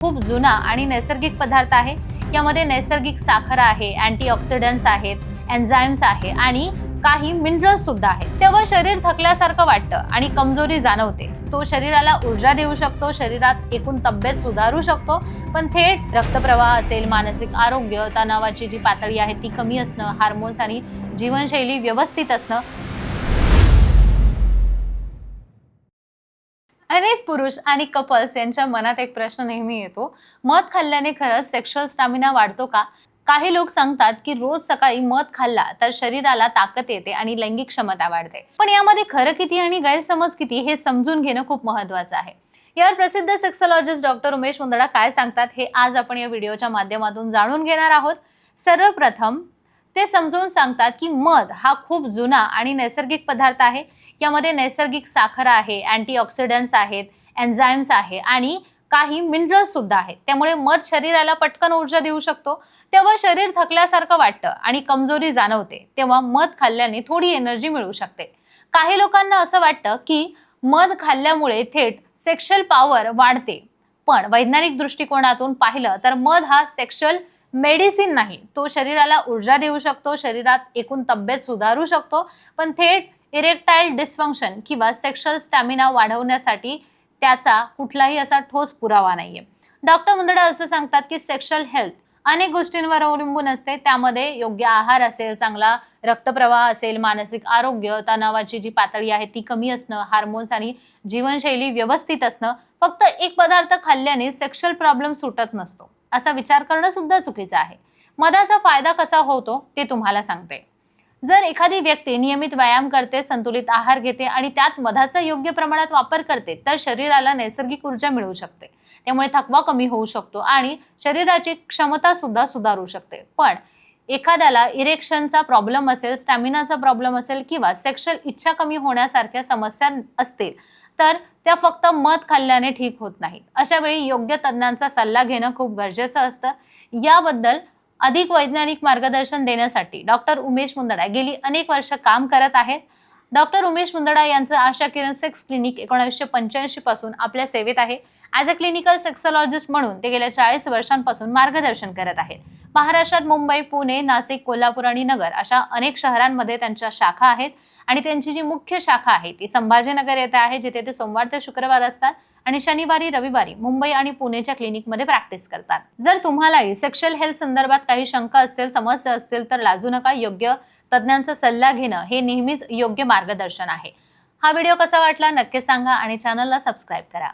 खूप जुना आणि नैसर्गिक पदार्थ आहे। यामध्ये नैसर्गिक साखर आहे, अँटीऑक्सिडंट्स आहेत, एन्झाइम्स आहे आणि काही मिनरल्स सुद्धा आहेत। तेव्हा शरीर थकल्यासारखं वाटतं आणि कमजोरी जाणवते। तो शरीराला ऊर्जा देऊ शकतो, शरीरात एकूण तब्येत सुधारू शकतो, पण थेट रक्तप्रवाह असेल, मानसिक आरोग्य, तणावाची जी पातळी आहे ती कमी असणं, हार्मोन्स आणि जीवनशैली व्यवस्थित असणं। अनेक पुरुष आणि कपल्स यांच्या मनात एक प्रश्न नेहमी येतो, मध खाल्ल्याने खरंच सेक्शुअल स्टॅमिना वाढतो का? काही लोक सांगतात की रोज सकाळी मध खाल्ला तर शरीराला ताकद येते आणि लैंगिक क्षमता वाढते। पण यामध्ये खरं किती आणि गैरसमज किती हे समजून घेणं खूप महत्त्वाचं आहे। यावर प्रसिद्ध सेक्सॉलॉजिस्ट डॉक्टर उमेश मुंदडा काय सांगतात हे आज आपण या व्हिडिओच्या माध्यमातून जाणून घेणार आहोत। सर्वप्रथम ते समजावून सांगतात की मध हा खूप जुना आणि नैसर्गिक पदार्थ आहे। यामध्ये नैसर्गिक साखर आहे, अँटीऑक्सिडंट्स आहेत, एन्झाइम्स आहे आणि काही मिनरल्स सुद्धा आहेत। त्यामुळे मध शरीराला पटकन ऊर्जा देऊ शकतो। तेव्हा शरीर थकल्यासारखं वाटतं आणि कमजोरी जाणवते, तेव्हा मध खाल्ल्याने थोडी एनर्जी मिळू शकते। काही लोकांना असं वाटतं की मध खाल्ल्यामुळे थेट सेक्शुअल पॉवर वाढते, पण वैज्ञानिक दृष्टिकोनातून पाहिलं तर मध हा सेक्शुअल मेडिसिन नाही। तो शरीराला ऊर्जा देऊ शकतो, शरीरात एकूण तब्येत सुधारू शकतो, पण थेट इरेक्टाईल डिस्फंक्शन किंवा सेक्शुअल स्टॅमिना वाढवण्यासाठी त्याचा कुठलाही असा ठोस पुरावा नाहीये। डॉक्टर मुंदडा असं सांगतात की सेक्शुअल हेल्थ अनेक गोष्टींवर अवलंबून असते। त्यामध्ये योग्य आहार असेल, चांगला रक्तप्रवाह असेल, मानसिक आरोग्य, तणावाची जी पातळी आहे ती कमी असणं, हार्मोन्स आणि जीवनशैली व्यवस्थित असणं। फक्त एक पदार्थ खाल्ल्याने सेक्शुअल प्रॉब्लेम सुटत नसतो असा विचार करणं सुद्धा चुकीचं आहे। मधाचा फायदा कसा होतो ते तुम्हाला सांगते। जर एखादी व्यक्ती नियमित व्यायाम करते, संतुलित आहार घेते आणि त्यात मधाचा योग्य प्रमाणात वापर करते तर शरीराला नैसर्गिक ऊर्जा मिळू शकते। त्यामुळे थकवा कमी होऊ शकतो आणि शरीराची क्षमता सुद्धा सुधारू शकते। पण एखाद्याला इरेक्शनचा प्रॉब्लेम असेल, स्टॅमिनाचा प्रॉब्लेम असेल किंवा सेक्शुअल इच्छा कमी होण्यासारख्या समस्या असतील तर त्या फक्त मध खाल्ल्याने ठीक होत नाहीत। अशा वेळी योग्य तज्ञांचा सल्ला घेणं खूप गरजेचं असतं। याबद्दल अधिक वैज्ञानिक मार्गदर्शन देण्यासाठी डॉक्टर उमेश मुंदडा गेली अनेक वर्ष काम करत आहेत। डॉक्टर उमेश मुंदडा यांचं आशा किरण सेक्स क्लिनिक 1985 पासून आपल्या सेवेत आहे। ॲज अ क्लिनिकल सेक्सॉलॉजिस्ट म्हणून ते गेल्या 40 वर्षांपासून मार्गदर्शन करत आहेत। महाराष्ट्रात मुंबई, पुणे, नाशिक, कोल्हापूर आणि नगर अशा अनेक शहरांमध्ये त्यांच्या शाखा आहेत आणि त्यांची जी मुख्य शाखा आहे ती संभाजीनगर येथे आहे, जिथे ते सोमवार ते शुक्रवार असतात आणि शनिवारी रविवारी मुंबई आणि पुणेच्या क्लिनिकमध्ये प्रॅक्टिस करतात। जर तुम्हालाही सेक्शुअल हेल्थ संदर्भात काही शंका असतील, समस्या असतील तर लाजू नका। योग्य तज्ञांचा सल्ला घेणं हे नेहमीच योग्य मार्गदर्शन आहे। हा व्हिडिओ कसा वाटला नक्की सांगा आणि चॅनलला सबस्क्राईब करा।